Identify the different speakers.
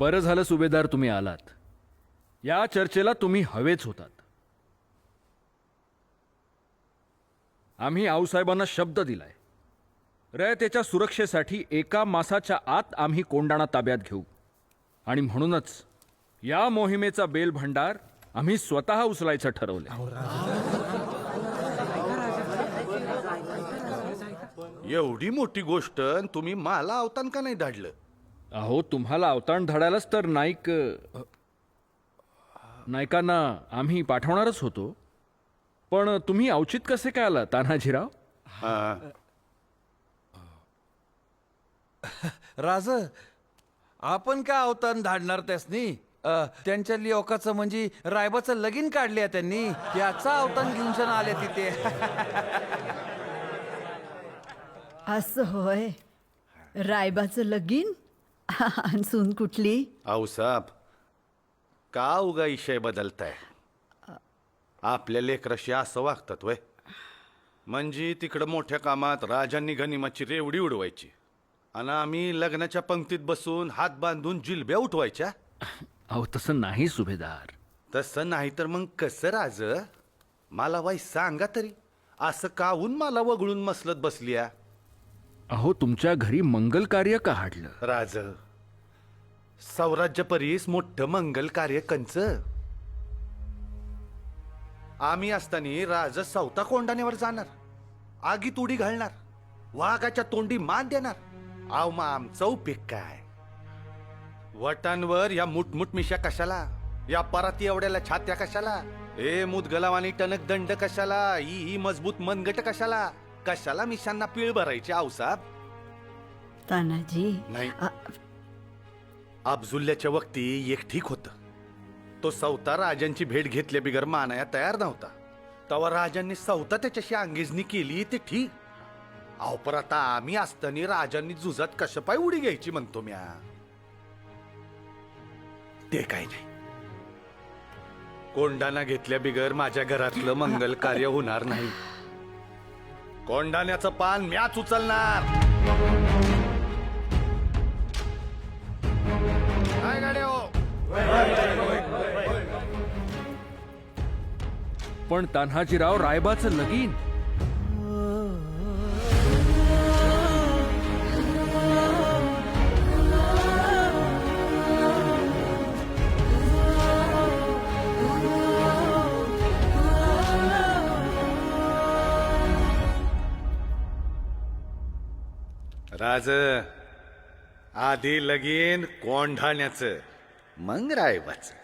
Speaker 1: बरं झालं सुभेदार तुम्ही आलात. या चर्चेला तुम्ही हवेच होतात. आम्ही आऊसाहेबांना शब्द दिलाय. रयतेच्या सुरक्षेसाठी 1 मासाच्या आत आम्ही कोंडाणा ताब्यात घेऊ. आणि म्हणूनच या मोहिमेचा बेल भंडार आम्ही स्वतः उचलायचं ठरवलं.
Speaker 2: एवढी मोठी गोष्ट अन तुम्ही मला अवतान का नाही धाडलं?
Speaker 1: अहो, तुम्हाला अवताण धाडायलाच तर नायकांना आम्ही पाठवणारच होतो. पण तुम्ही औचित कसे काय आला तान्हाजीराव?
Speaker 2: हा.
Speaker 3: राज, आपण का अवतान धाडणार त्यासनी? त्यांच्या लिओकाचं म्हणजे रायबाचं लगीन काढले त्यांनी, याचा अवतान घेऊन सण आले तिथे.
Speaker 4: असं होय. रायबाचं लगीन आणि सून कुठली?
Speaker 2: आऊसाहेब, का उगा विषय बदलताय? आपल्या लेकराशी असं वागतात वय? म्हणजे तिकडं मोठ्या कामात राजांनी गनिमाची रेवडी उडवायची आणि आम्ही लग्नाच्या पंक्तीत बसून हात बांधून जिलब्या उठवायच्या?
Speaker 1: अहो, तसं नाही सुभेदार.
Speaker 2: तसं नाही तर मग कसं राज? मला वाई सांगा तरी, असं काहून मला वगळून मसलत बसलीया?
Speaker 1: अहो, तुमच्या घरी मंगल कार्य का हाडलं?
Speaker 2: राज, सौराज्य परीस मोठं मंगल कार्य कंच. आम्ही असताना राज सवता कोंडाण्यावर जाणार, आगीत उडी घालणार, वाघाच्या तोंडी मान देणार. आव मग आमचा उपयोग काय? वटांवर या मुठमुठ मिशा कशाला? या पराती एवढ्याला छात्या कशाला? ए मुदगलावानी टणक दंड कशाला? ही मजबूत मनगट कशाला? कशाला मिशांना पीळ भरायची आऊसाहेब?
Speaker 4: तानाजी,
Speaker 2: नाही. अब्जुल्ल्याच्या वक्ती एक ठीक होतं. तो सवता राजांची भेट घेतल्या बिगर मानाया तयार नव्हता. तेव्हा राजांनी सवता त्याच्याशी अंगेजनी केली ते ठीक. अहो, पर आता आम्ही असताना राजांनी जुजात कशा पाय उडी घ्यायची म्हणतो म्या? ते काही नाही. कोंडाणा घेतल्या बिगर माझ्या घरातलं मंगल कार्य होणार नाही. कोंडाण्याचं पान म्याच उचलणार. काय गाड्या हो?
Speaker 1: पण तान्हाजीराव, रायबाचं लगीन.
Speaker 2: राज, आधी लगीन कोंढाण्याचं, मग रायबाचं.